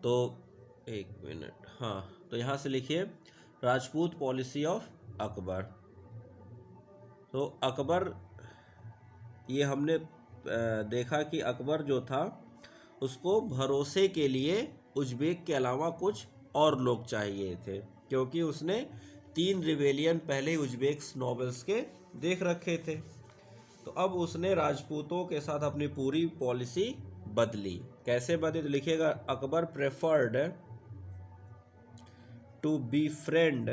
तो एक मिनट, हाँ, तो यहाँ से लिखिए राजपूत पॉलिसी ऑफ अकबर। तो अकबर, ये हमने देखा कि अकबर जो था उसको भरोसे के लिए उज्बेक के अलावा कुछ और लोग चाहिए थे, क्योंकि उसने 3 रिवेलियन पहले ही उज्बेक नॉवेल्स के देख रखे थे। तो अब उसने राजपूतों के साथ अपनी पूरी पॉलिसी बदली। कैसे बदली? तो लिखिएगा Akbar preferred to be friend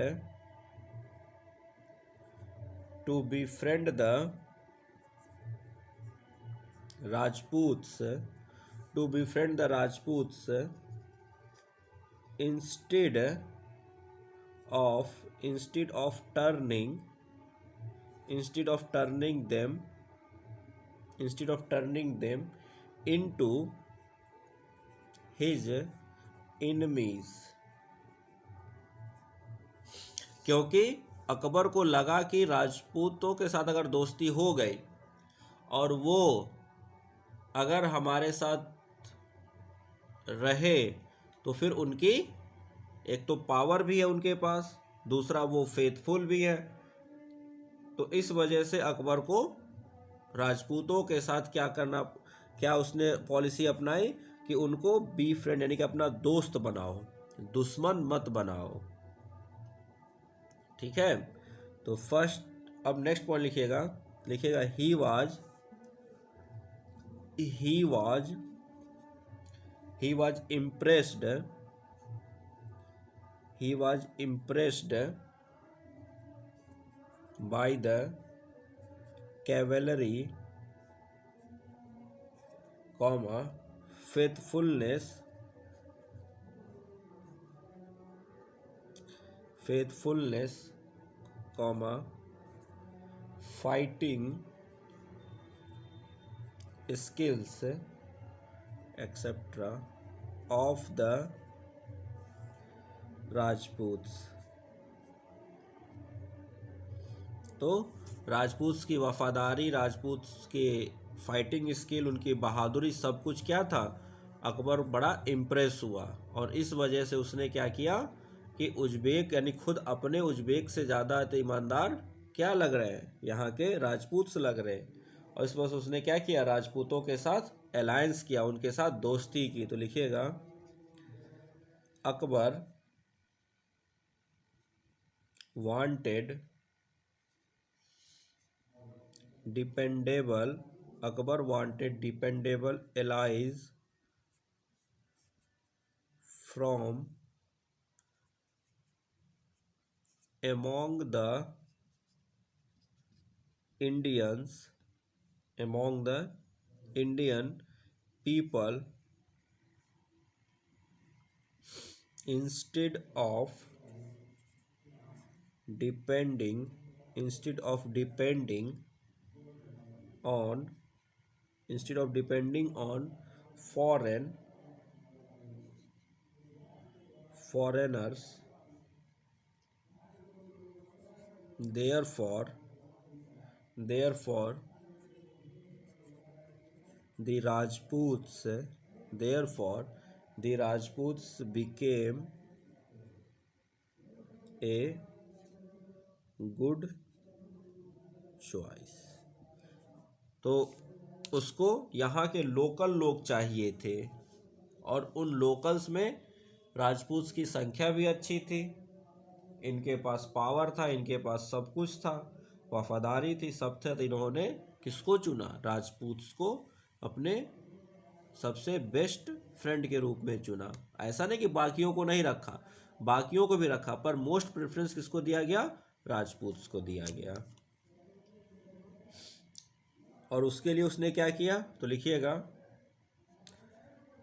the Rajputs instead of instead of turning instead of turning them into his enemies। क्योंकि अकबर को लगा कि राजपूतों के साथ अगर दोस्ती हो गई और वो अगर हमारे साथ रहे तो फिर उनकी एक तो पावर भी है उनके पास, दूसरा वो फेथफुल भी है। तो इस वजह से अकबर को राजपूतों के साथ क्या उसने पॉलिसी अपनाई कि उनको बी फ्रेंड यानी कि अपना दोस्त बनाओ, दुश्मन मत बनाओ। ठीक है, तो फर्स्ट अब नेक्स्ट पॉइंट लिखिएगा he was impressed by the cavalry, faithfulness fighting skills etc. of the राजपूत्स। तो राजपूत्स की वफादारी, राजपूत्स के फाइटिंग स्किल, उनकी बहादुरी, सब कुछ क्या था, अकबर बड़ा इम्प्रेस हुआ। और इस वजह से उसने क्या किया कि उज्बेक यानी खुद अपने उज्बेक से ज़्यादा ईमानदार क्या लग रहे हैं, यहाँ के राजपूत्स लग रहे हैं। और इस वजह से उसने क्या किया, राजपूतों के साथ अलायंस किया, उनके साथ दोस्ती की। तो लिखिएगा Akbar wanted dependable allies from among the Indian people instead of depending on foreigners। Therefore, the Rajputs became a good choice। तो उसको यहाँ के लोकल लोग चाहिए थे, और उन लोकल्स में राजपूत की संख्या भी अच्छी थी, इनके पास पावर था, इनके पास सब कुछ था, वफादारी थी, सब थे। तो इन्होंने किसको चुना, राजपूत्स को अपने सबसे बेस्ट फ्रेंड के रूप में चुना। ऐसा नहीं कि बाकियों को नहीं रखा, बाकियों को भी रखा, पर मोस्ट प्रेफरेंस किसको दिया गया, राजपूत्स को दिया गया। और उसके लिए उसने क्या किया, तो लिखिएगा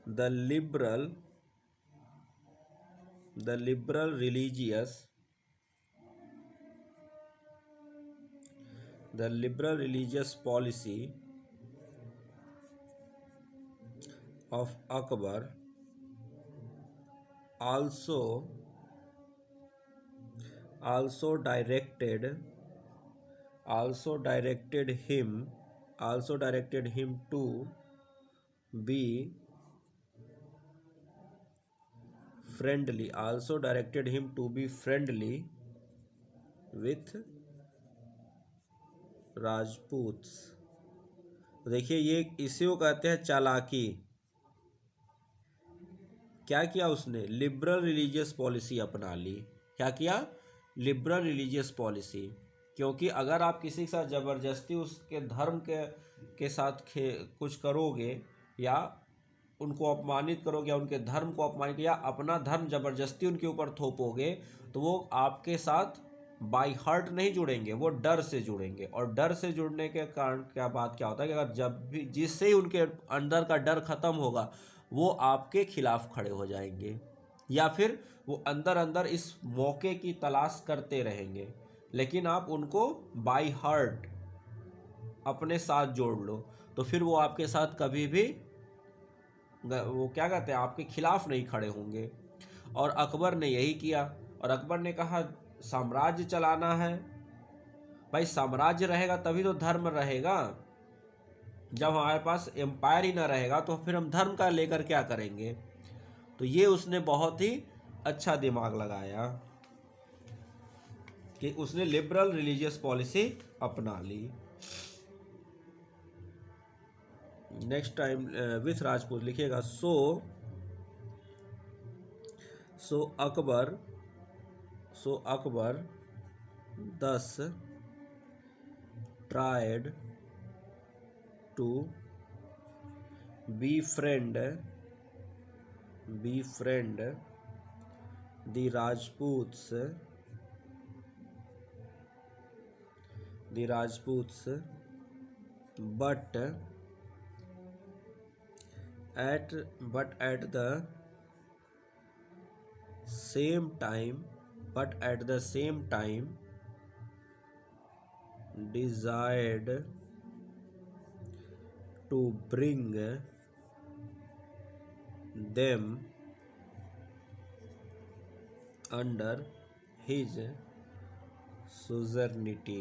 the liberal religious policy of Akbar also directed him to be friendly, also directed him to be friendly with Rajputs. देखिए ये इसी को कहते हैं चालाकी। क्या किया उसने? लिबरल रिलीजियस पॉलिसी अपना ली। क्या किया? Liberal religious policy. क्योंकि अगर आप किसी के साथ ज़बरदस्ती उसके धर्म के साथ कुछ करोगे या उनको अपमानित करोगे या उनके धर्म को अपमानित या अपना धर्म ज़बरदस्ती उनके ऊपर थोपोगे तो वो आपके साथ बाई हार्ट नहीं जुड़ेंगे, वो डर से जुड़ेंगे। और डर से जुड़ने के कारण क्या होता है कि अगर जब भी जिससे ही उनके अंदर का डर खत्म होगा वो आपके खिलाफ खड़े हो जाएंगे या फिर वो अंदर अंदर इस मौके की तलाश करते रहेंगे। लेकिन आप उनको बाई हार्ट अपने साथ जोड़ लो तो फिर वो आपके साथ कभी भी वो क्या कहते हैं आपके खिलाफ नहीं खड़े होंगे। और अकबर ने यही किया। और अकबर ने कहा साम्राज्य चलाना है, भाई साम्राज्य रहेगा तभी तो धर्म रहेगा। जब हमारे पास एम्पायर ही ना रहेगा तो फिर हम धर्म का लेकर क्या करेंगे। तो ये उसने बहुत ही अच्छा दिमाग लगाया कि उसने लिबरल रिलीजियस पॉलिसी अपना ली। नेक्स्ट टाइम विथ राजपूत लिखिएगा। सो Akbar thus tried to befriend the Rajputs, but at the same time desired to bring them under his suzerainty।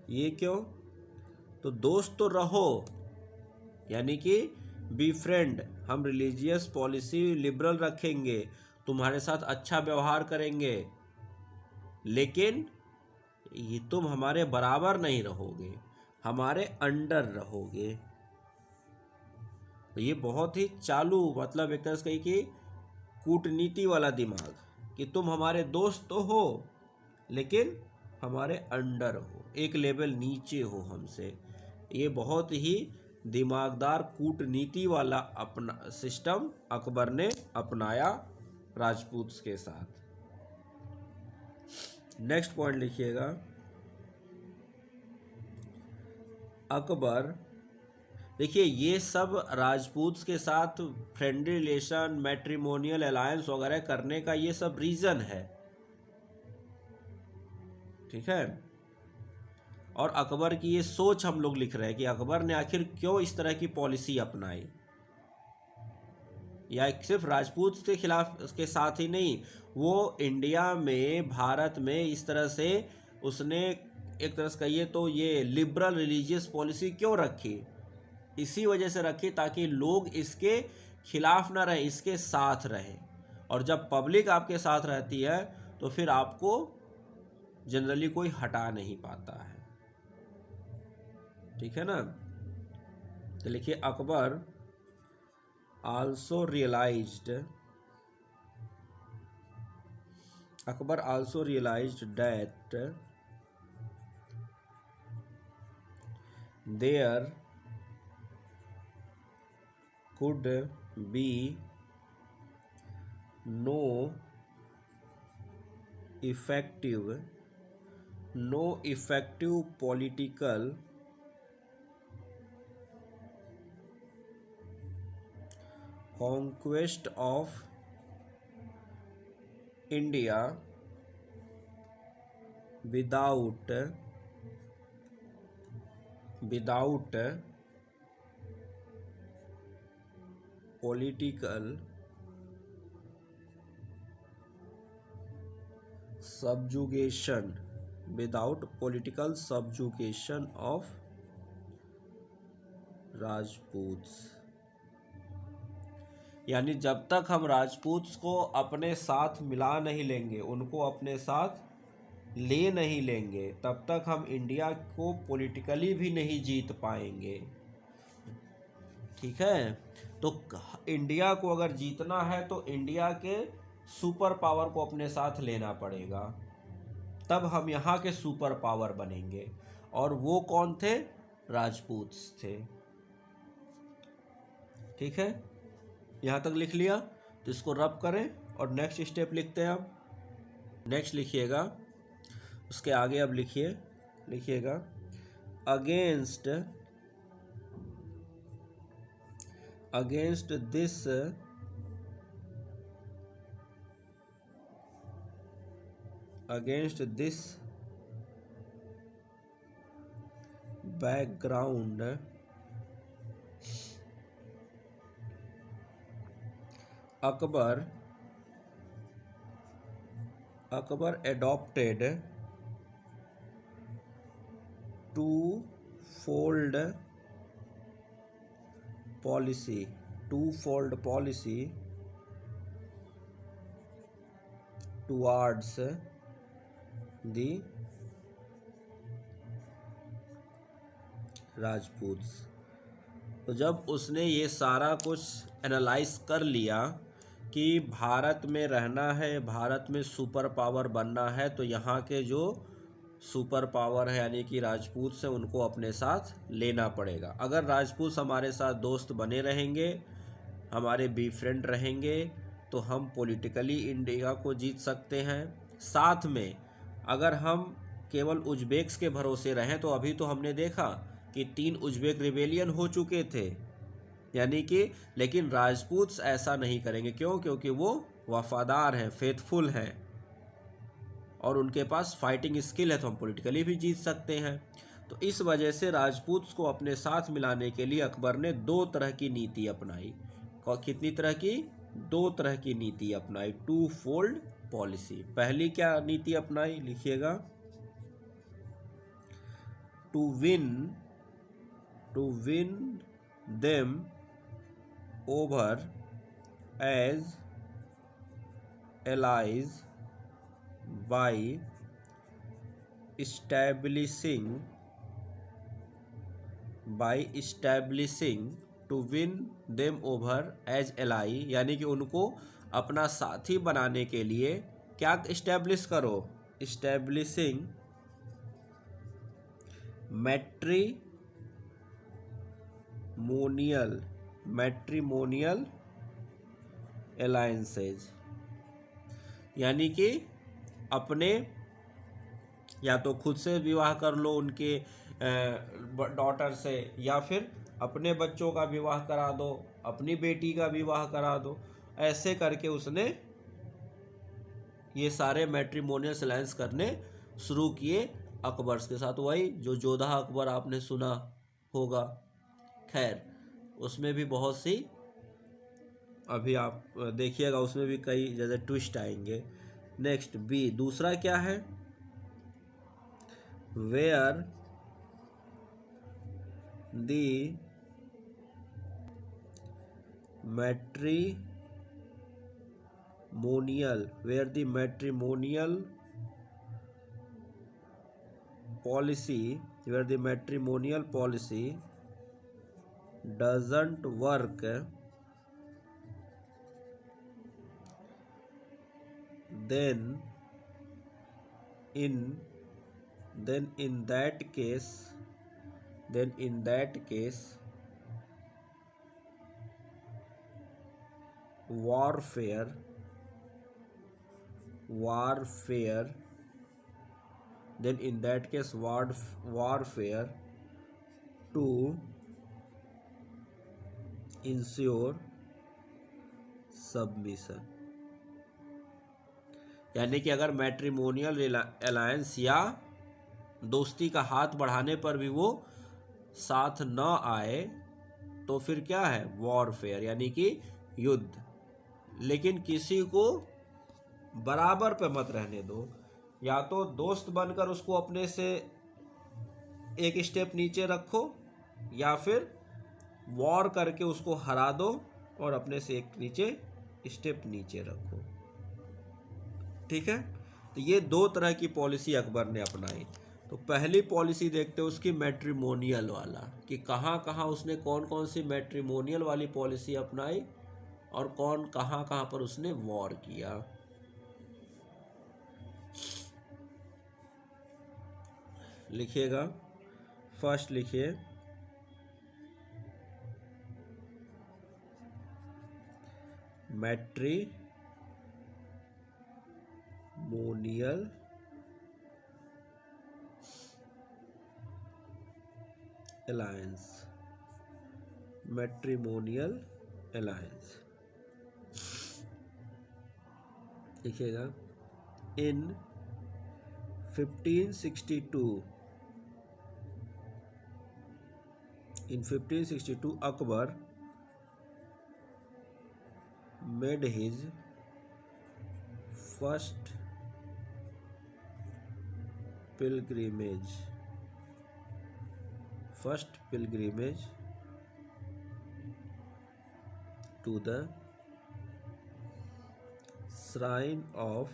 ये क्यों? तो दोस्त तो रहो, यानी कि बी फ्रेंड, हम रिलीजियस पॉलिसी लिबरल रखेंगे, तुम्हारे साथ अच्छा व्यवहार करेंगे, लेकिन ये तुम हमारे बराबर नहीं रहोगे, हमारे अंडर रहोगे। तो ये बहुत ही चालू, मतलब एक तरह से कही कि कूटनीति वाला दिमाग, कि तुम हमारे दोस्त तो हो लेकिन हमारे अंडर हो, एक लेवल नीचे हो हमसे। ये बहुत ही दिमागदार कूटनीति वाला अपना सिस्टम अकबर ने अपनाया राजपूत के साथ। नेक्स्ट पॉइंट लिखिएगा। अकबर, देखिए ये सब राजपूत के साथ फ्रेंडली रिलेशन, मैट्रिमोनियल अलायंस वगैरह करने का ये सब रीज़न है, ठीक है। और अकबर की ये सोच हम लोग लिख रहे हैं कि अकबर ने आखिर क्यों इस तरह की पॉलिसी अपनाई, या सिर्फ राजपूत के खिलाफ के साथ ही नहीं, वो इंडिया में, भारत में इस तरह से उसने एक तरह से कहिए तो ये लिबरल रिलीजियस पॉलिसी क्यों रखी। इसी वजह से रखी ताकि लोग इसके खिलाफ ना रहें, इसके साथ रहें। और जब पब्लिक आपके साथ रहती है तो फिर आपको जनरली कोई हटा नहीं पाता है, ठीक है ना। तो लिखिए Akbar also realized that there could be no effective political conquest of India without political subjugation of राजपूत्स, यानी जब तक हम राजपूत्स को अपने साथ मिला नहीं लेंगे, उनको अपने साथ ले नहीं लेंगे, तब तक हम इंडिया को पॉलिटिकली भी नहीं जीत पाएंगे। ठीक है, तो इंडिया को अगर जीतना है तो इंडिया के सुपर पावर को अपने साथ लेना पड़ेगा, तब हम यहाँ के सुपर पावर बनेंगे। और वो कौन थे? राजपूत्स थे। ठीक है, यहाँ तक लिख लिया, तो इसको रब करें और नेक्स्ट स्टेप लिखते हैं। अब नेक्स्ट लिखिएगा, उसके आगे अब लिखिएगा against this background, Akbar adopted twofold policy towards the राजपूत्स। तो जब उसने ये सारा कुछ एनालाइज कर लिया कि भारत में रहना है, भारत में सुपर पावर बनना है, तो यहाँ के जो सुपर पावर है यानी कि राजपूत से उनको अपने साथ लेना पड़ेगा। अगर राजपूत हमारे साथ दोस्त बने रहेंगे, हमारे बी फ्रेंड रहेंगे, तो हम पॉलिटिकली इंडिया को जीत सकते हैं। साथ में अगर हम केवल उज्बेक्स के भरोसे रहें, तो अभी तो हमने देखा कि 3 उज्बेक रिबेलियन हो चुके थे, यानी कि, लेकिन राजपूत्स ऐसा नहीं करेंगे। क्यों? क्योंकि वो वफादार हैं, फेथफुल हैं और उनके पास फाइटिंग स्किल है, तो हम पॉलिटिकली भी जीत सकते हैं। तो इस वजह से राजपूत्स को अपने साथ मिलाने के लिए अकबर ने 2 तरह की नीति अपनाई। कितनी तरह की? 2 तरह की नीति अपनाई, 2-fold पॉलिसी। पहली क्या नीति अपनाई? लिखिएगा, to win them over as allies by establishing to win them over as ally, यानी कि उनको अपना साथी बनाने के लिए क्या इस्टेब्लिश करो? establishing matrimonial alliances, यानी कि अपने या तो खुद से विवाह कर लो उनके डॉटर से, या फिर अपने बच्चों का विवाह करा दो, अपनी बेटी का विवाह करा दो। ऐसे करके उसने ये सारे मैट्रिमोनियल अलायंस करने शुरू किए अकबर के साथ। वही जो जोधा अकबर आपने सुना होगा। खैर, उसमें भी बहुत सी, अभी आप देखिएगा, उसमें भी कई ज़्यादा ट्विस्ट आएंगे। नेक्स्ट बी, दूसरा क्या है? Where the matrimonial policy doesn't work, then in that case warfare to ensure submission, यानी कि अगर मैट्रिमोनियल अलायंस या दोस्ती का हाथ बढ़ाने पर भी वो साथ न आए, तो फिर क्या है? वॉरफेयर, यानी कि युद्ध। लेकिन किसी को बराबर पे मत रहने दो, या तो दोस्त बनकर उसको अपने से एक स्टेप नीचे रखो, या फिर वॉर करके उसको हरा दो और अपने से एक नीचे स्टेप नीचे रखो। ठीक है, तो ये दो तरह की पॉलिसी अकबर ने अपनाई। तो पहली पॉलिसी देखते हैं उसकी मैट्रिमोनियल वाला, कि कहाँ कहाँ उसने कौन कौन सी मैट्रिमोनियल वाली पॉलिसी अपनाई और कौन कहाँ कहाँ पर उसने वॉर किया। लिखिएगा, फर्स्ट लिखिए मैट्रिमोनियल अलायंस, मैट्रिमोनियल अलायंस। लिखिएगा, इन 1562 Akbar made his first pilgrimage to the shrine of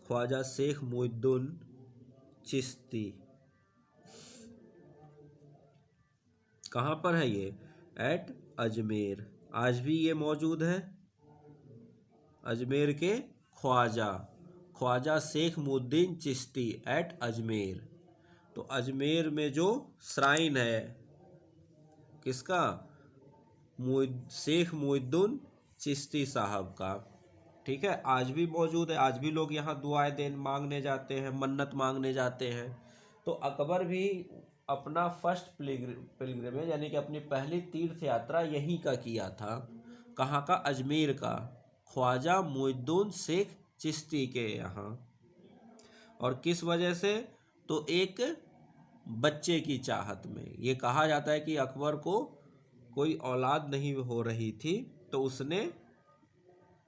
Khwaja Sheikh मुइद्दीन Chishti. कहाँ पर है ये? एट अजमेर। आज भी ये मौजूद है अजमेर के ख्वाजा शेख मुइद्दीन चिश्ती एट अजमेर। तो अजमेर में जो श्राइन है किसका? शेख मुइद्दीन चिश्ती साहब का। ठीक है, आज भी मौजूद है, आज भी लोग यहाँ दुआएं देन मांगने जाते हैं, मन्नत मांगने जाते हैं। तो अकबर भी अपना फर्स्ट पिलग्रिमेज यानी कि अपनी पहली तीर्थ यात्रा यहीं का किया था। कहाँ का? अजमेर का, ख्वाजा मुइद्दीन शेख चिश्ती के यहाँ। और किस वजह से? तो एक बच्चे की चाहत में। ये कहा जाता है कि अकबर को कोई औलाद नहीं हो रही थी, तो उसने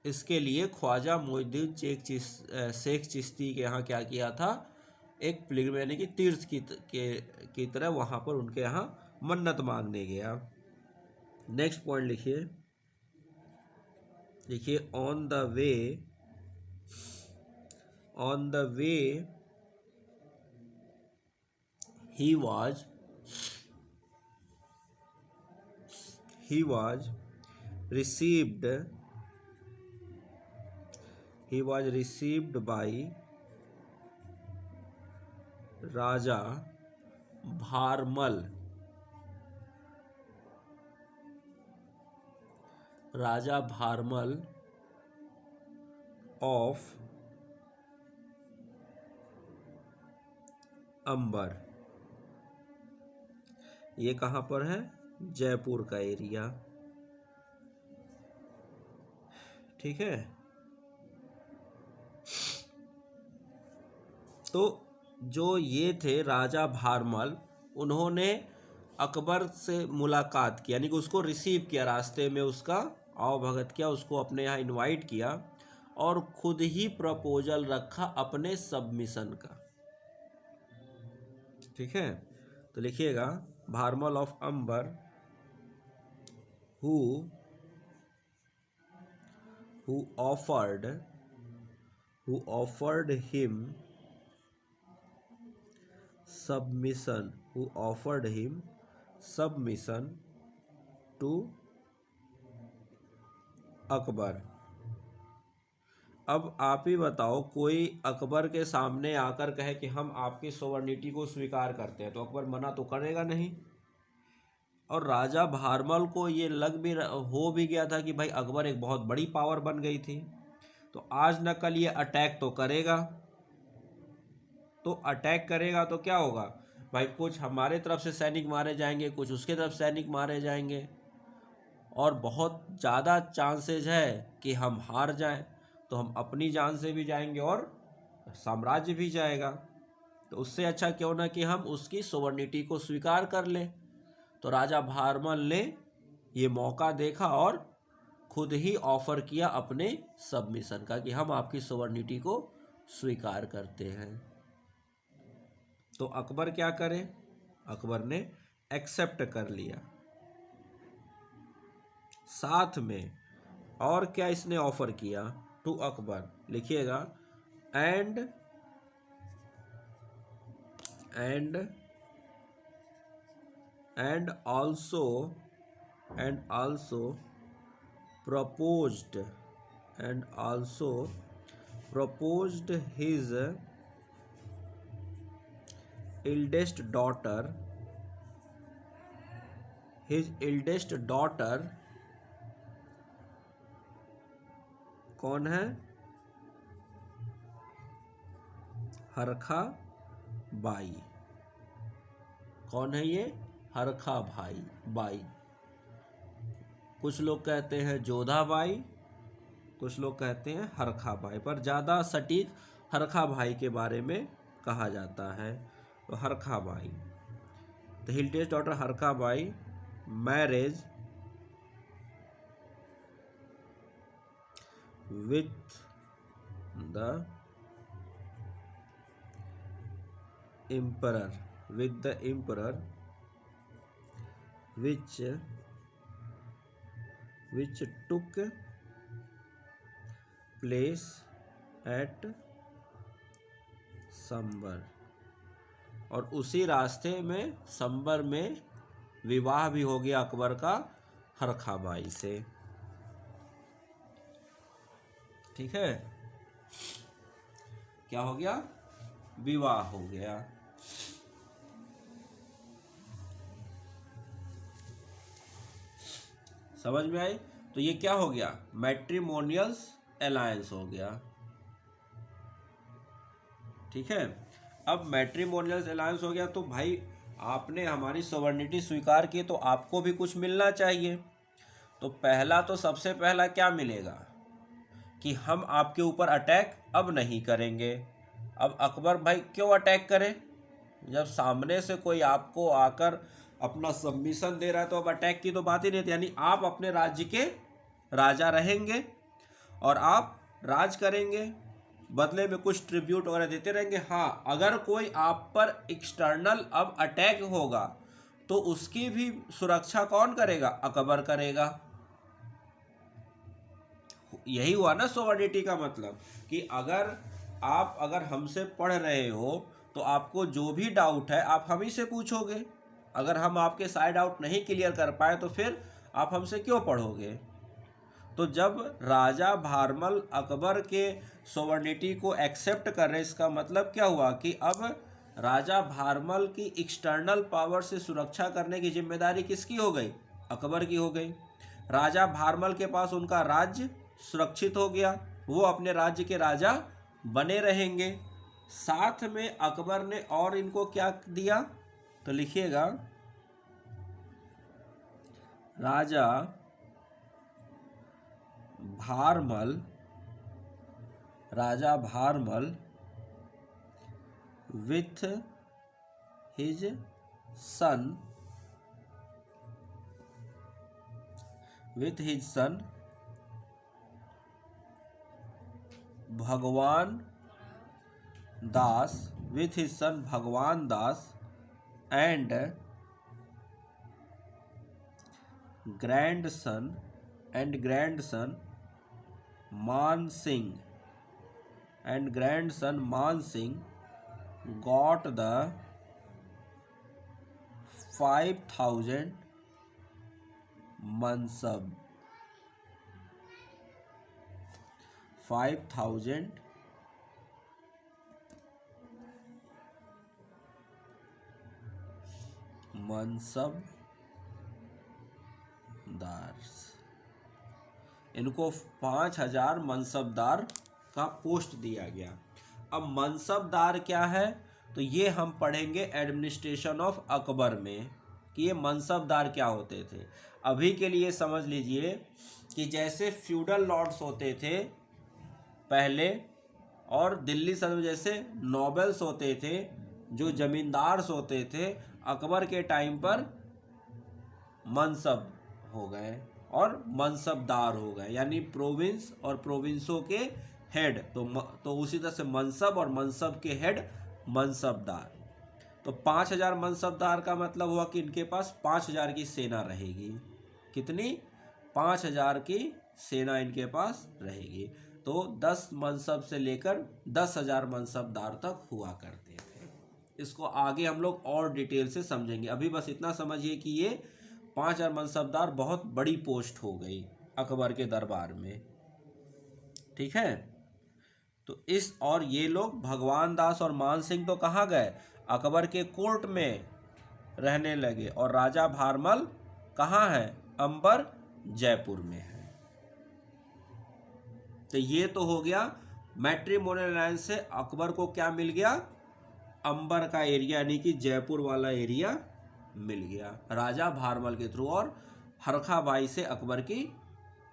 इसके लिए ख्वाजा मुइद्दीन शेख चिश्ती के यहाँ क्या किया था? एक पिलग्रिम यानी कि तीर्थ की तरह वहाँ पर उनके यहाँ मन्नत मांगने गया। नेक्स्ट पॉइंट लिखिए on the way he was received by Raja Bharmal of Amber. ये कहाँ पर है? जयपुर का एरिया। ठीक है, तो जो ये थे राजा भारमल, उन्होंने अकबर से मुलाकात की, यानी कि उसको रिसीव किया, रास्ते में उसका आवभगत किया, उसको अपने यहाँ इनवाइट किया और खुद ही प्रपोजल रखा अपने सबमिशन का। ठीक है, तो लिखिएगा Bharmal of Amber who offered him submission to Akbar. अब आप ही बताओ, कोई अकबर के सामने आकर कहे कि हम आपकी सोवर्निटी को स्वीकार करते हैं, तो अकबर मना तो करेगा नहीं। और राजा भारमल को ये हो भी गया था कि भाई अकबर एक बहुत बड़ी पावर बन गई थी, तो आज न कल ये अटैक तो करेगा। तो अटैक करेगा तो क्या होगा भाई? कुछ हमारे तरफ से सैनिक मारे जाएंगे, कुछ उसके तरफ सैनिक मारे जाएंगे, और बहुत ज़्यादा चांसेस है कि हम हार जाएं। तो हम अपनी जान से भी जाएंगे और साम्राज्य भी जाएगा। तो उससे अच्छा क्यों ना कि हम उसकी सोवर्निटी को स्वीकार कर लें। तो राजा भारमल ने ये मौका देखा और खुद ही ऑफर किया अपने सबमिशन का कि हम आपकी सॉवरेनिटी को स्वीकार करते हैं। तो अकबर क्या करे, अकबर ने एक्सेप्ट कर लिया। साथ में और क्या इसने ऑफर किया टू अकबर, लिखिएगा and also proposed his eldest daughter कौन है, हरखा बाई। कौन है ये, हरखा बाई। कुछ लोग कहते हैं जोधा बाई, कुछ लोग कहते हैं हरखा बाई, पर ज़्यादा सटीक हरखा भाई के बारे में कहा जाता है। तो Harkha Bai, the eldest daughter Harkha Bai marriage with the emperor which took place at Sambhar, और उसी रास्ते में संबर में विवाह भी हो गया अकबर का हरखा बाई से। ठीक है, क्या हो गया, विवाह हो गया। समझ में आई। तो ये क्या हो गया, मैट्रिमोनियल्स अलायंस हो गया। ठीक है, अब मैट्रिमोनियल्स अलायंस हो गया तो भाई आपने हमारी सॉवरेनिटी स्वीकार की तो आपको भी कुछ मिलना चाहिए। तो पहला तो सबसे पहला क्या मिलेगा कि हम आपके ऊपर अटैक अब नहीं करेंगे। अब अकबर भाई क्यों अटैक करे, जब सामने से कोई आपको आकर अपना सबमिशन दे रहा है तो अब अटैक की तो बात ही नहीं थी। यानी आप अपने राज्य के राजा रहेंगे और आप राज करेंगे, बदले में कुछ ट्रिब्यूट वगैरह देते रहेंगे। हाँ, अगर कोई आप पर एक्सटर्नल अब अटैक होगा तो उसकी भी सुरक्षा कौन करेगा, अकबर करेगा। यही हुआ ना सॉवरेनिटी का मतलब, कि अगर हमसे पढ़ रहे हो तो आपको जो भी डाउट है आप हम ही से पूछोगे। अगर हम आपके सारे डाउट नहीं क्लियर कर पाए तो फिर आप हमसे क्यों पढ़ोगे। तो जब राजा भारमल अकबर के सॉवरेनिटी को एक्सेप्ट कर रहे, इसका मतलब क्या हुआ कि अब राजा भारमल की एक्सटर्नल पावर से सुरक्षा करने की जिम्मेदारी किसकी हो गई, अकबर की हो गई। राजा भारमल के पास उनका राज्य सुरक्षित हो गया, वो अपने राज्य के राजा बने रहेंगे। साथ में अकबर ने और इनको क्या दिया, तो लिखिएगा राजा भारमल with his son भगवान दास and grandson मान Singh got the 5,000 mansab, 5,000 mansabdar, इनको 5,000 मनसबदार का पोस्ट दिया गया। अब मनसबदार क्या है, तो ये हम पढ़ेंगे एडमिनिस्ट्रेशन ऑफ अकबर में कि ये मनसबदार क्या होते थे। अभी के लिए समझ लीजिए कि जैसे फ्यूडल लॉर्ड्स होते थे पहले, और दिल्ली सल्तनत जैसे नोबल्स होते थे, जो जमींदार्स होते थे, अकबर के टाइम पर मनसब हो गए और मनसबदार हो गए, यानी प्रोविंस और प्रोविंसों के हेड। तो उसी तरह से मनसब और मनसब के हेड मनसबदार। तो 5000 मनसबदार का मतलब हुआ कि इनके पास 5000 की सेना रहेगी। कितनी? 5000 की सेना इनके पास रहेगी। तो 10 मनसब से लेकर 10,000 मनसबदार तक हुआ करते थे। इसको आगे हम लोग और डिटेल से समझेंगे। अभी बस इतना समझिए कि ये 5000 मनसबदार बहुत बड़ी पोस्ट हो गई अकबर के दरबार में। ठीक है। तो और ये लोग भगवान दास और मान सिंह तो कहाँ गए? अकबर के कोर्ट में रहने लगे। और राजा भारमल कहाँ है? अंबर जयपुर में है। तो ये तो हो गया मैट्रिमोनियल अलायंस से अकबर को क्या मिल गया? अंबर का एरिया, यानी कि जयपुर वाला एरिया मिल गया राजा भारमल के थ्रू। और हरखाबाई से अकबर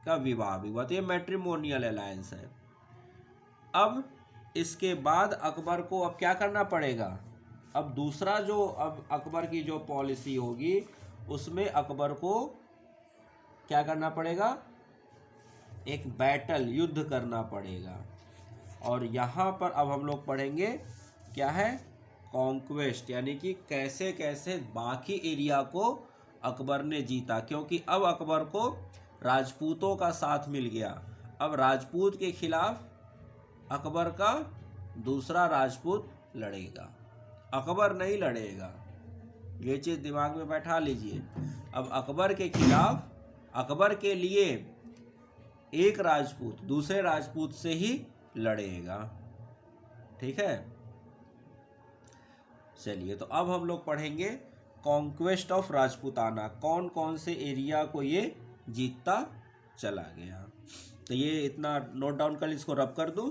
का विवाह भी हुआ। तो ये मैट्रिमोनियल अलायंस है। अब इसके बाद अकबर को अब क्या करना पड़ेगा? अब दूसरा जो अब अकबर की जो पॉलिसी होगी उसमें अकबर को क्या करना पड़ेगा? एक बैटल, युद्ध करना पड़ेगा। और यहाँ पर अब हम लोग पढ़ेंगे क्या है? कॉन्क्वेस्ट, यानी कि कैसे कैसे बाकी एरिया को अकबर ने जीता। क्योंकि अब अकबर को राजपूतों का साथ मिल गया। अब राजपूत के खिलाफ अकबर का दूसरा राजपूत लड़ेगा, अकबर नहीं लड़ेगा। ये चीज़ दिमाग में बैठा लीजिए। अब अकबर के खिलाफ, अकबर के लिए एक राजपूत दूसरे राजपूत से ही लड़ेगा। ठीक है। चलिए, तो अब हम लोग पढ़ेंगे कॉन्क्वेस्ट ऑफ राजपूताना। कौन कौन से एरिया को ये जीतता चला गया। तो ये इतना नोट डाउन कर, इसको रब कर दूं।